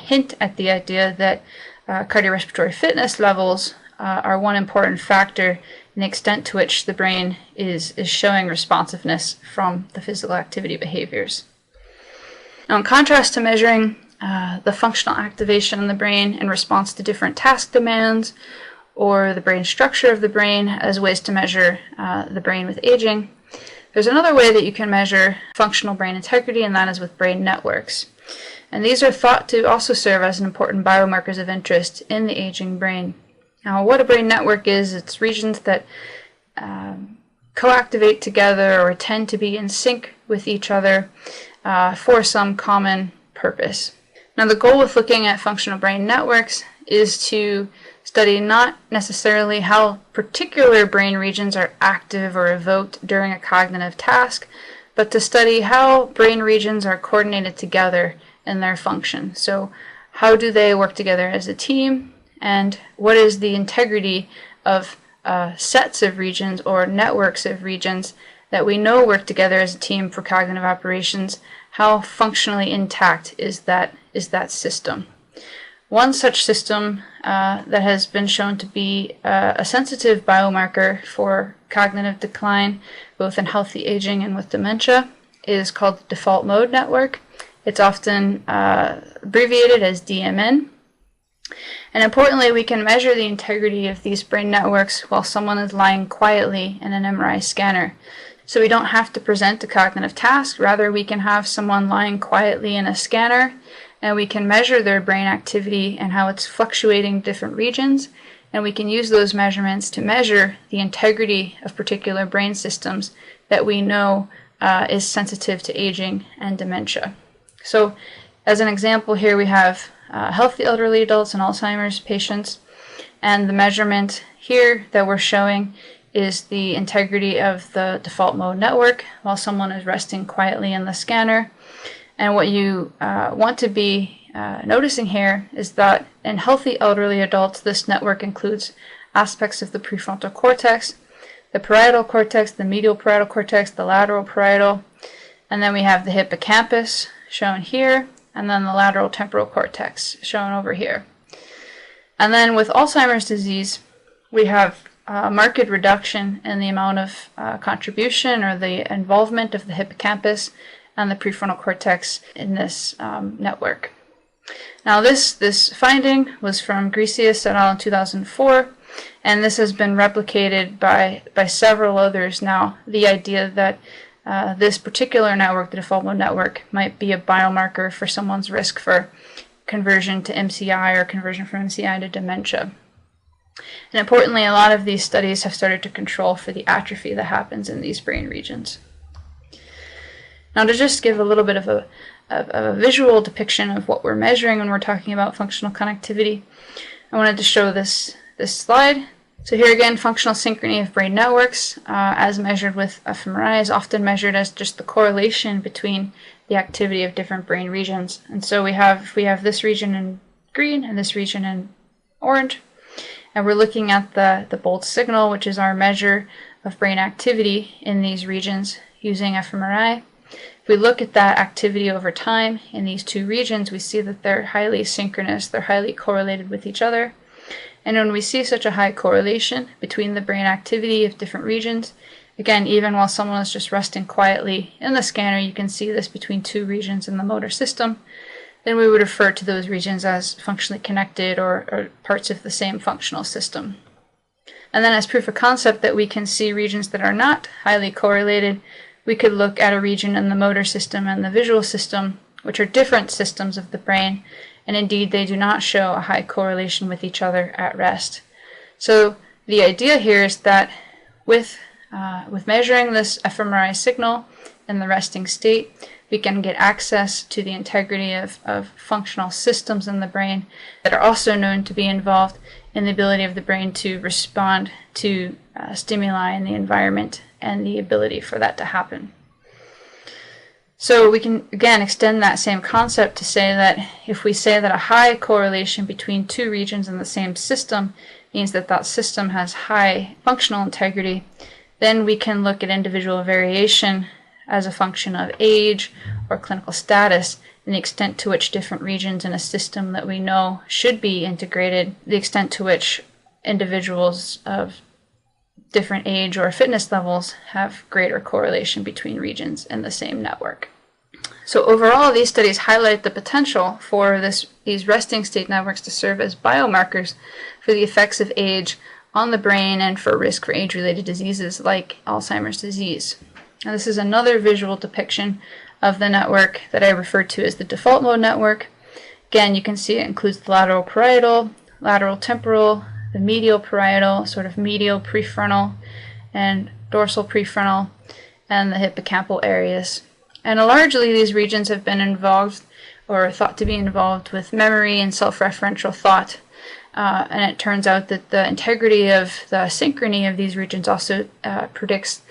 hint at the idea that cardiorespiratory fitness levels are one important factor and the extent to which the brain is showing responsiveness from the physical activity behaviors. Now, in contrast to measuring the functional activation in the brain in response to different task demands or the brain structure of the brain as ways to measure the brain with aging, there's another way that you can measure functional brain integrity, and that is with brain networks. And these are thought to also serve as important biomarkers of interest in the aging brain. Now, what a brain network is, it's regions that co-activate together or tend to be in sync with each other for some common purpose. Now, the goal with looking at functional brain networks is to study not necessarily how particular brain regions are active or evoked during a cognitive task, but to study how brain regions are coordinated together in their function. So how do they work together as a team, and what is the integrity of sets of regions or networks of regions that we know work together as a team for cognitive operations? How functionally intact is that system? One such system that has been shown to be a sensitive biomarker for cognitive decline, both in healthy aging and with dementia, is called the default mode network. It's often abbreviated as DMN. And importantly, we can measure the integrity of these brain networks while someone is lying quietly in an MRI scanner. So we don't have to present a cognitive task. Rather, we can have someone lying quietly in a scanner, and we can measure their brain activity and how it's fluctuating in different regions. And we can use those measurements to measure the integrity of particular brain systems that we know is sensitive to aging and dementia. So as an example here, we have healthy elderly adults and Alzheimer's patients, and the measurement here that we're showing is the integrity of the default mode network while someone is resting quietly in the scanner. And what you want to be noticing here is that in healthy elderly adults, this network includes aspects of the prefrontal cortex, the parietal cortex, the medial parietal cortex, the lateral parietal, and then we have the hippocampus shown here, and then the lateral temporal cortex shown over here. And then with Alzheimer's disease, we have a marked reduction in the amount of contribution or the involvement of the hippocampus and the prefrontal cortex in this network. Now this finding was from Grisius et al. In 2004, and this has been replicated by several others now. The idea that this particular network, the default mode network, might be a biomarker for someone's risk for conversion to MCI or conversion from MCI to dementia. And importantly, a lot of these studies have started to control for the atrophy that happens in these brain regions. Now, to just give a little bit of a visual depiction of what we're measuring when we're talking about functional connectivity, I wanted to show this slide. So here again, functional synchrony of brain networks, as measured with fMRI, is often measured as just the correlation between the activity of different brain regions. And so we have this region in green and this region in orange, and we're looking at the bold signal, which is our measure of brain activity in these regions using fMRI. If we look at that activity over time in these two regions, we see that they're highly synchronous, they're highly correlated with each other. And when we see such a high correlation between the brain activity of different regions, again, even while someone is just resting quietly in the scanner, you can see this between two regions in the motor system, then we would refer to those regions as functionally connected or parts of the same functional system. And then as proof of concept that we can see regions that are not highly correlated, we could look at a region in the motor system and the visual system, which are different systems of the brain, and indeed they do not show a high correlation with each other at rest. So the idea here is that with measuring this fMRI signal in the resting state, we can get access to the integrity of functional systems in the brain that are also known to be involved in the ability of the brain to respond to stimuli in the environment and the ability for that to happen. So we can again extend that same concept to say that if we say that a high correlation between two regions in the same system means that that system has high functional integrity, then we can look at individual variation as a function of age or clinical status and the extent to which different regions in a system that we know should be integrated, the extent to which individuals of different age or fitness levels have greater correlation between regions in the same network. So overall, these studies highlight the potential for these resting state networks to serve as biomarkers for the effects of age on the brain and for risk for age-related diseases like Alzheimer's disease. Now, this is another visual depiction of the network that I referred to as the default mode network. Again, you can see it includes the lateral parietal, lateral temporal, the medial parietal, sort of medial prefrontal, and dorsal prefrontal, and the hippocampal areas. And largely these regions have been involved or thought to be involved with memory and self-referential thought. And it turns out that the integrity of the synchrony of these regions also predicts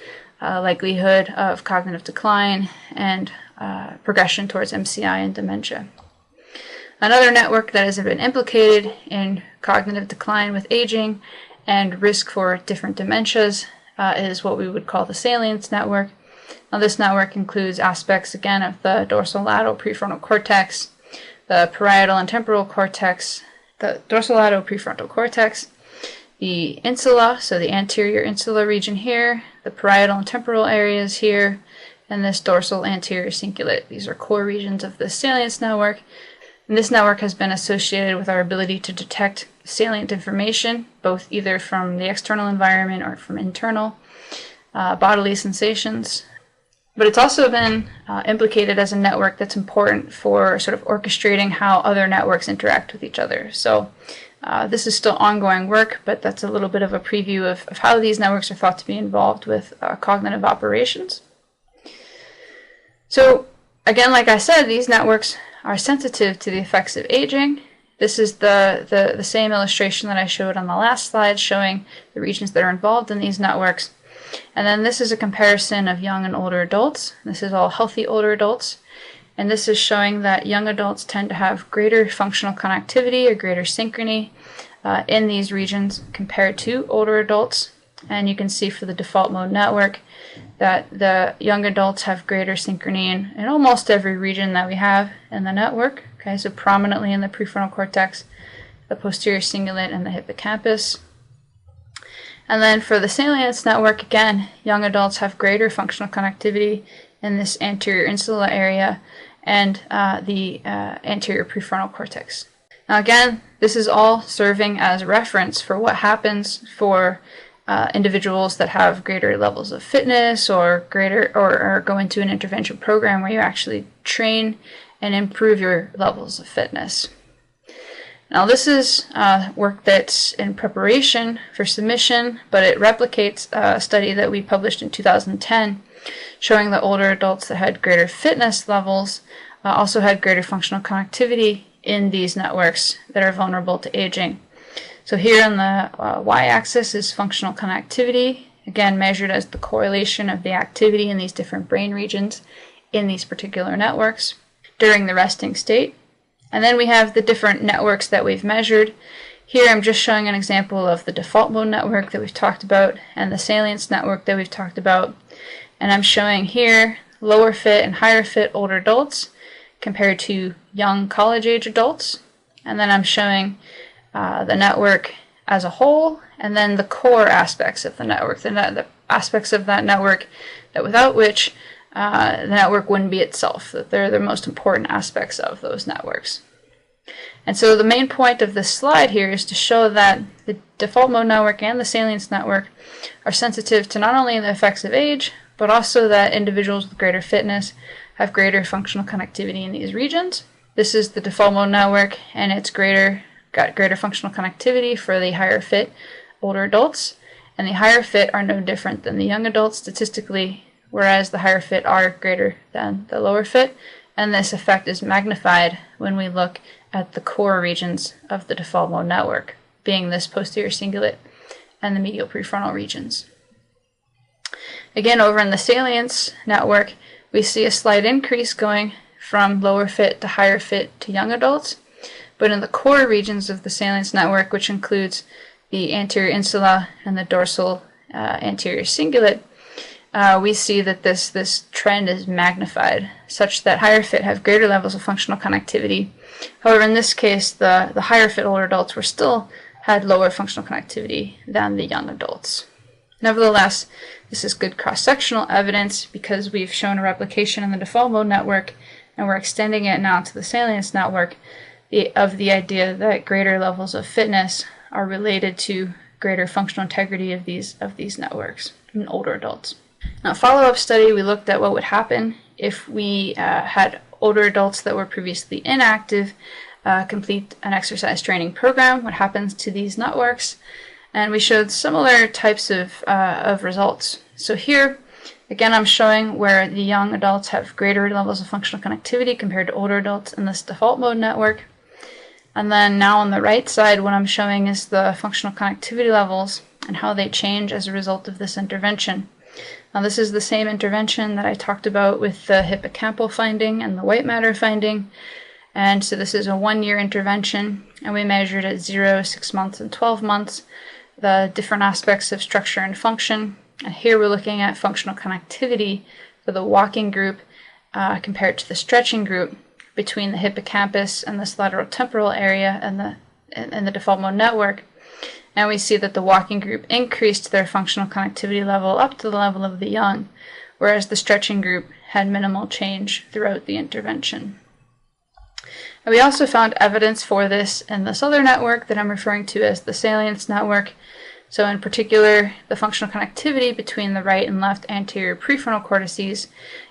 likelihood of cognitive decline and progression towards MCI and dementia. Another network that has been implicated in cognitive decline with aging and risk for different dementias is what we would call the salience network. Now, this network includes aspects, again, of the dorsolateral prefrontal cortex, the parietal and temporal cortex, the dorsolateral prefrontal cortex, the insula, so the anterior insula region here, the parietal and temporal areas here, and this dorsal anterior cingulate. These are core regions of the salience network. And this network has been associated with our ability to detect salient information, both either from the external environment or from internal bodily sensations. But it's also been implicated as a network that's important for sort of orchestrating how other networks interact with each other. So this is still ongoing work, but that's a little bit of a preview of how these networks are thought to be involved with cognitive operations. So again, like I said, these networks are sensitive to the effects of aging. This is the same illustration that I showed on the last slide, showing the regions that are involved in these networks. And then this is a comparison of young and older adults. This is all healthy older adults. And this is showing that young adults tend to have greater functional connectivity or greater synchrony in these regions compared to older adults. And you can see for the default mode network that the young adults have greater synchrony in almost every region that we have in the network. Okay, so prominently in the prefrontal cortex, the posterior cingulate, and the hippocampus. And then for the salience network, again, young adults have greater functional connectivity in this anterior insula area and the anterior prefrontal cortex. Now again, this is all serving as reference for what happens for individuals that have greater levels of fitness or go into an intervention program where you actually train and improve your levels of fitness. Now this is work that's in preparation for submission, but it replicates a study that we published in 2010 showing that older adults that had greater fitness levels also had greater functional connectivity in these networks that are vulnerable to aging. So here on the y-axis is functional connectivity, again measured as the correlation of the activity in these different brain regions in these particular networks during the resting state. And then we have the different networks that we've measured. Here I'm just showing an example of the default mode network that we've talked about and the salience network that we've talked about. And I'm showing here lower fit and higher fit older adults compared to young college-age adults. And then I'm showing the network as a whole, and then the core aspects of the network, the aspects of that network that without which the network wouldn't be itself, that they're the most important aspects of those networks. And so the main point of this slide here is to show that the default mode network and the salience network are sensitive to not only the effects of age, but also that individuals with greater fitness have greater functional connectivity in these regions. This is the default mode network, and it's got greater functional connectivity for the higher fit older adults, and the higher fit are no different than the young adults statistically, whereas the higher fit are greater than the lower fit, and this effect is magnified when we look at the core regions of the default mode network, being this posterior cingulate and the medial prefrontal regions. Again, over in the salience network, we see a slight increase going from lower fit to higher fit to young adults, but in the core regions of the salience network, which includes the anterior insula and the dorsal anterior cingulate, we see that this trend is magnified, such that higher fit have greater levels of functional connectivity. However, in this case, the higher fit older adults still had lower functional connectivity than the young adults. Nevertheless, this is good cross-sectional evidence because we've shown a replication in the default mode network, and we're extending it now to the salience network of the idea that greater levels of fitness are related to greater functional integrity of these networks in older adults. Now, follow-up study, we looked at what would happen if we had older adults that were previously inactive complete an exercise training program, what happens to these networks, and we showed similar types of results. So here, again, I'm showing where the young adults have greater levels of functional connectivity compared to older adults in this default mode network. And then now on the right side, what I'm showing is the functional connectivity levels and how they change as a result of this intervention. Now, this is the same intervention that I talked about with the hippocampal finding and the white matter finding. And so this is a 1-year intervention, and we measured at 0, 6 months, and 12 months the different aspects of structure and function. And here we're looking at functional connectivity for the walking group compared to the stretching group between the hippocampus and this lateral temporal area and the default mode network. And we see that the walking group increased their functional connectivity level up to the level of the young, whereas the stretching group had minimal change throughout the intervention. And we also found evidence for this in this other network that I'm referring to as the salience network. So in particular, the functional connectivity between the right and left anterior prefrontal cortices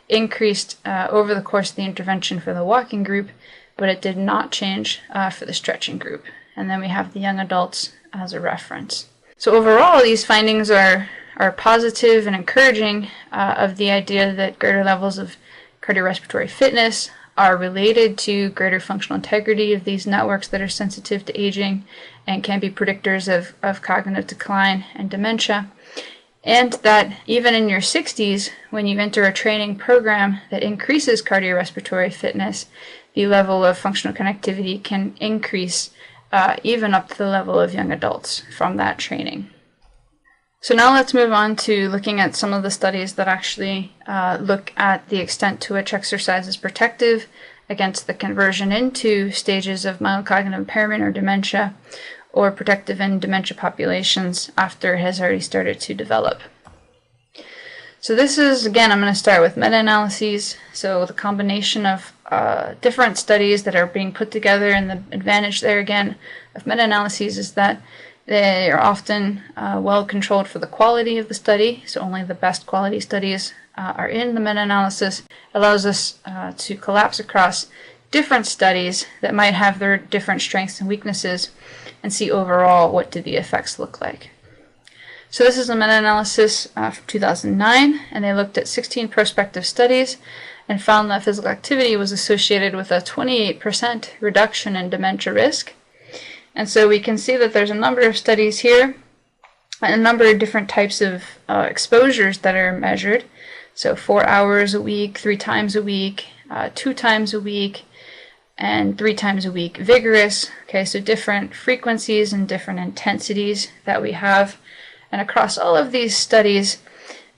increased over the course of the intervention for the walking group, but it did not change for the stretching group. And then we have the young adults as a reference. So overall, these findings are positive and encouraging of the idea that greater levels of cardiorespiratory fitness are related to greater functional integrity of these networks that are sensitive to aging and can be predictors of cognitive decline and dementia. And that even in your 60s, when you enter a training program that increases cardiorespiratory fitness, the level of functional connectivity can increase even up to the level of young adults from that training. So now let's move on to looking at some of the studies that actually look at the extent to which exercise is protective against the conversion into stages of mild cognitive impairment or dementia, or protective in dementia populations after it has already started to develop. So this is, again, I'm going to start with meta-analyses. So the combination of different studies that are being put together, and the advantage there, again, of meta-analyses is that they are often well controlled for the quality of the study, so only the best quality studies are in the meta-analysis. Allows us to collapse across different studies that might have their different strengths and weaknesses and see overall what do the effects look like. So this is a meta-analysis from 2009, and they looked at 16 prospective studies and found that physical activity was associated with a 28% reduction in dementia risk. And so we can see that there's a number of studies here, and a number of different types of exposures that are measured. So 4 hours a week, 3 times a week, 2 times a week, and 3 times a week vigorous. Okay, so different frequencies and different intensities that we have. And across all of these studies,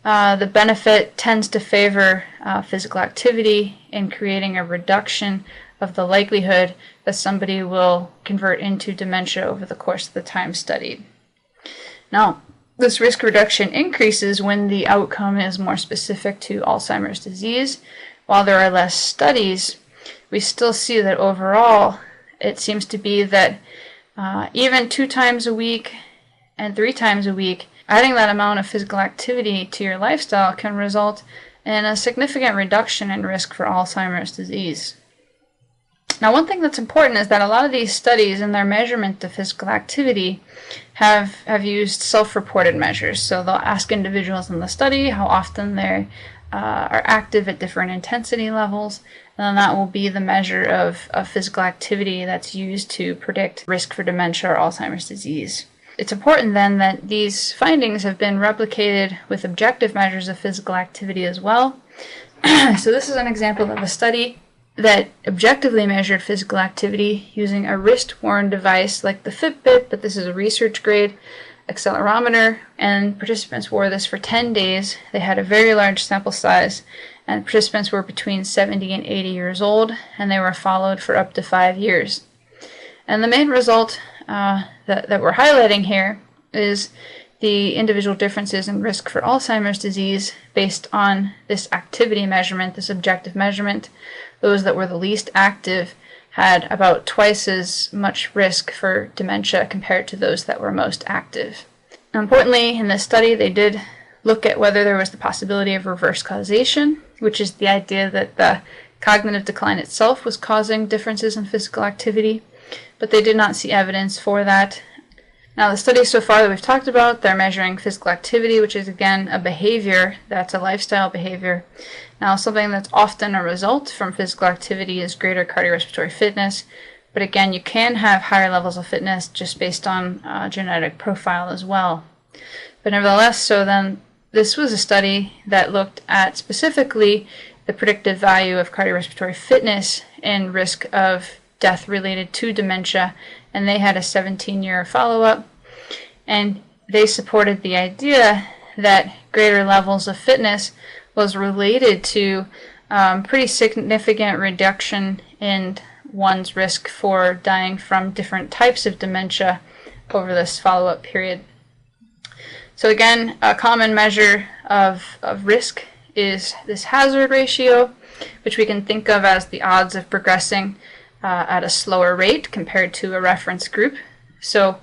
the benefit tends to favor physical activity in creating a reduction of the likelihood that somebody will convert into dementia over the course of the time studied. Now, this risk reduction increases when the outcome is more specific to Alzheimer's disease. While there are less studies, we still see that overall it seems to be that even 2 times a week and 3 times a week, adding that amount of physical activity to your lifestyle can result in a significant reduction in risk for Alzheimer's disease. Now, one thing that's important is that a lot of these studies in their measurement of physical activity have used self-reported measures. So they'll ask individuals in the study how often they are active at different intensity levels, and then that will be the measure of physical activity that's used to predict risk for dementia or Alzheimer's disease. It's important then that these findings have been replicated with objective measures of physical activity as well. So this is an example of a study that objectively measured physical activity using a wrist-worn device like the Fitbit, but this is a research-grade accelerometer, and participants wore this for 10 days. They had a very large sample size, and participants were between 70 and 80 years old, and they were followed for up to 5 years. And the main result that we're highlighting here is the individual differences in risk for Alzheimer's disease based on this activity measurement, this objective measurement. Those that were the least active had about twice as much risk for dementia compared to those that were most active. Now, importantly, in this study, they did look at whether there was the possibility of reverse causation, which is the idea that the cognitive decline itself was causing differences in physical activity, but they did not see evidence for that. Now, the studies so far that we've talked about, they're measuring physical activity, which is, again, a behavior that's a lifestyle behavior. Now, something that's often a result from physical activity is greater cardiorespiratory fitness, but again, you can have higher levels of fitness just based on genetic profile as well. But nevertheless, so then this was a study that looked at specifically the predictive value of cardiorespiratory fitness and risk of death related to dementia, and they had a 17-year follow-up, and they supported the idea that greater levels of fitness was related to pretty significant reduction in one's risk for dying from different types of dementia over this follow-up period. So again, a common measure of risk is this hazard ratio, which we can think of as the odds of progressing at a slower rate compared to a reference group. So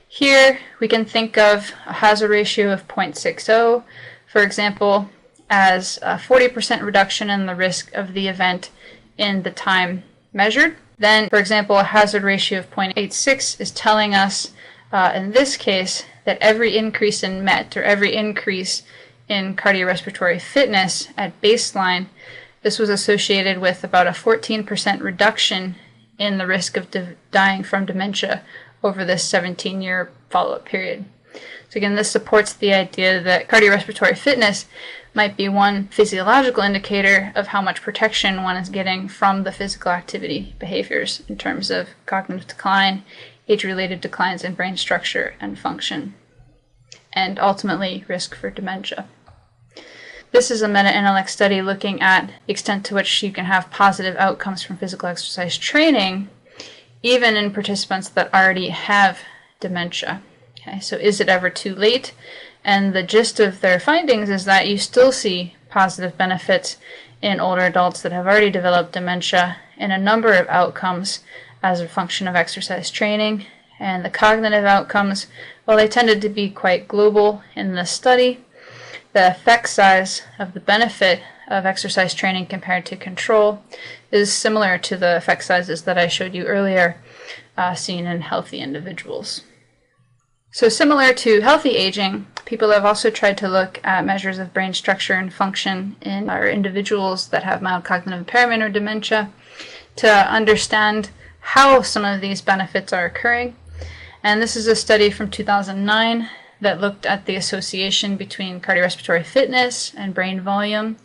here we can think of a hazard ratio of 0.60, for example, as a 40% reduction in the risk of the event in the time measured. Then, for example, a hazard ratio of 0.86 is telling us, in this case, that every increase in MET, or every increase in cardiorespiratory fitness at baseline, this was associated with about a 14% reduction in the risk of dying from dementia over this 17-year follow-up period. So again, this supports the idea that cardiorespiratory fitness might be one physiological indicator of how much protection one is getting from the physical activity behaviors in terms of cognitive decline, age-related declines in brain structure and function, and ultimately risk for dementia. This is a meta-analytic study looking at the extent to which you can have positive outcomes from physical exercise training, even in participants that already have dementia. Okay, so is it ever too late? And the gist of their findings is that you still see positive benefits in older adults that have already developed dementia in a number of outcomes as a function of exercise training. And the cognitive outcomes, well, they tended to be quite global in this study. The effect size of the benefit of exercise training compared to control is similar to the effect sizes that I showed you earlier, seen in healthy individuals. So similar to healthy aging, people have also tried to look at measures of brain structure and function in our individuals that have mild cognitive impairment or dementia to understand how some of these benefits are occurring. And this is a study from 2009 that looked at the association between cardiorespiratory fitness and brain volume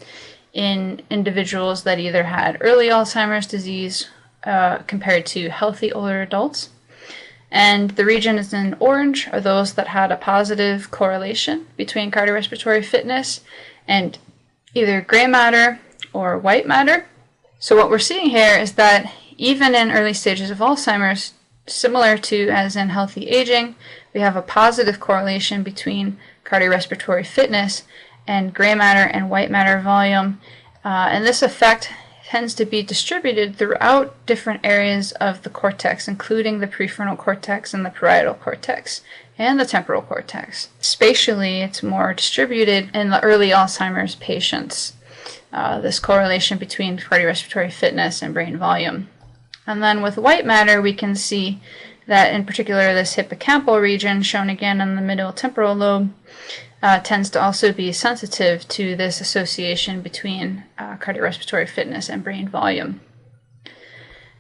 in individuals that either had early Alzheimer's disease compared to healthy older adults. And the regions in orange are those that had a positive correlation between cardiorespiratory fitness and either gray matter or white matter. So what we're seeing here is that even in early stages of Alzheimer's, similar to as in healthy aging, we have a positive correlation between cardiorespiratory fitness and gray matter and white matter volume. And this effect tends to be distributed throughout different areas of the cortex, including the prefrontal cortex and the parietal cortex and the temporal cortex. Spatially, it's more distributed in the early Alzheimer's patients, this correlation between cardiorespiratory fitness and brain volume. And then with white matter, we can see that in particular this hippocampal region, shown again in the middle temporal lobe, tends to also be sensitive to this association between cardiorespiratory fitness and brain volume.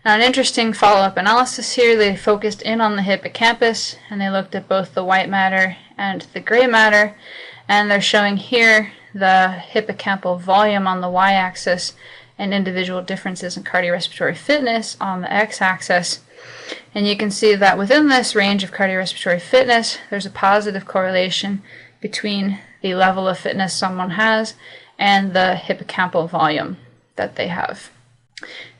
Now, an interesting follow-up analysis here, they focused in on the hippocampus and they looked at both the white matter and the gray matter, and they're showing here the hippocampal volume on the y-axis and individual differences in cardiorespiratory fitness on the x-axis. And you can see that within this range of cardiorespiratory fitness, there's a positive correlation between the level of fitness someone has and the hippocampal volume that they have.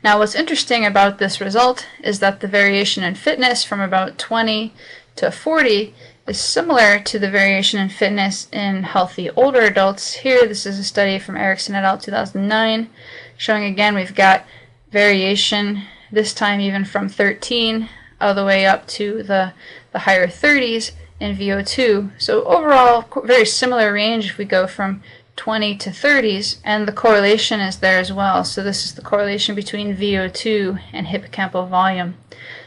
Now, what's interesting about this result is that the variation in fitness from about 20 to 40 is similar to the variation in fitness in healthy older adults. Here, this is a study from Erickson et al. 2009, showing again we've got variation, this time even from 13 all the way up to the higher 30s in VO2. So overall, very similar range if we go from 20 to 30s, and the correlation is there as well. So this is the correlation between VO2 and hippocampal volume.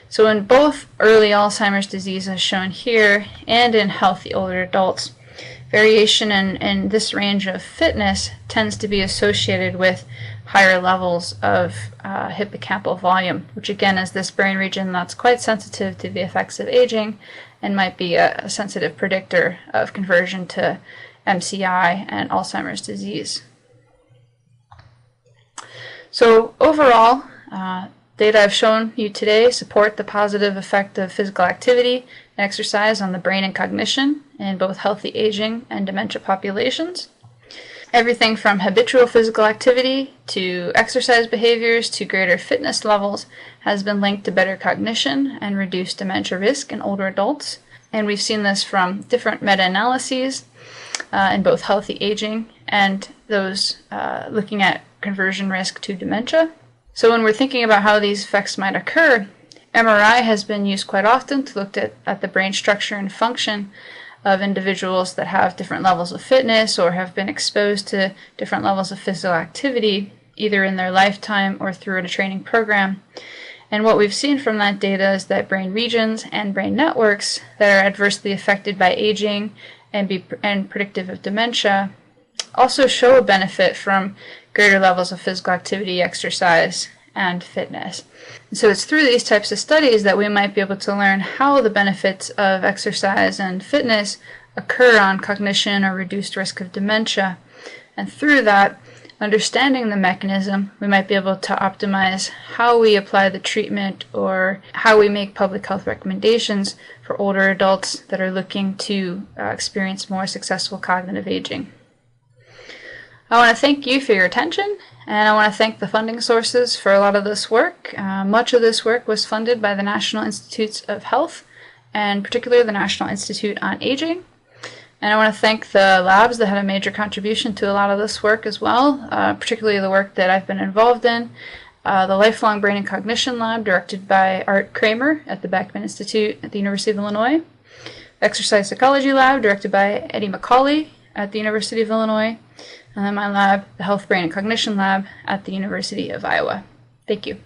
So in both early Alzheimer's disease as shown here and in healthy older adults, variation in this range of fitness tends to be associated with higher levels of hippocampal volume, which again is this brain region that's quite sensitive to the effects of aging and might be a sensitive predictor of conversion to MCI and Alzheimer's disease. So overall, data I've shown you today support the positive effect of physical activity and exercise on the brain and cognition in both healthy aging and dementia populations. Everything from habitual physical activity to exercise behaviors to greater fitness levels has been linked to better cognition and reduced dementia risk in older adults. And we've seen this from different meta-analyses in both healthy aging and those looking at conversion risk to dementia. So when we're thinking about how these effects might occur, MRI has been used quite often to look at the brain structure and function of individuals that have different levels of fitness or have been exposed to different levels of physical activity, either in their lifetime or through a training program. And what we've seen from that data is that brain regions and brain networks that are adversely affected by aging and predictive of dementia also show a benefit from greater levels of physical activity, exercise, and fitness. And so it's through these types of studies that we might be able to learn how the benefits of exercise and fitness occur on cognition or reduced risk of dementia. And through that, understanding the mechanism, we might be able to optimize how we apply the treatment or how we make public health recommendations for older adults that are looking to experience more successful cognitive aging. I want to thank you for your attention, and I want to thank the funding sources for a lot of this work. Much of this work was funded by the National Institutes of Health, and particularly the National Institute on Aging. And I want to thank the labs that had a major contribution to a lot of this work as well, particularly the work that I've been involved in. The Lifelong Brain and Cognition Lab, directed by Art Kramer at the Beckman Institute at the University of Illinois. The Exercise Psychology Lab, directed by Eddie McCauley at the University of Illinois. And then my lab, the Health, Brain, and Cognition Lab at the University of Iowa. Thank you.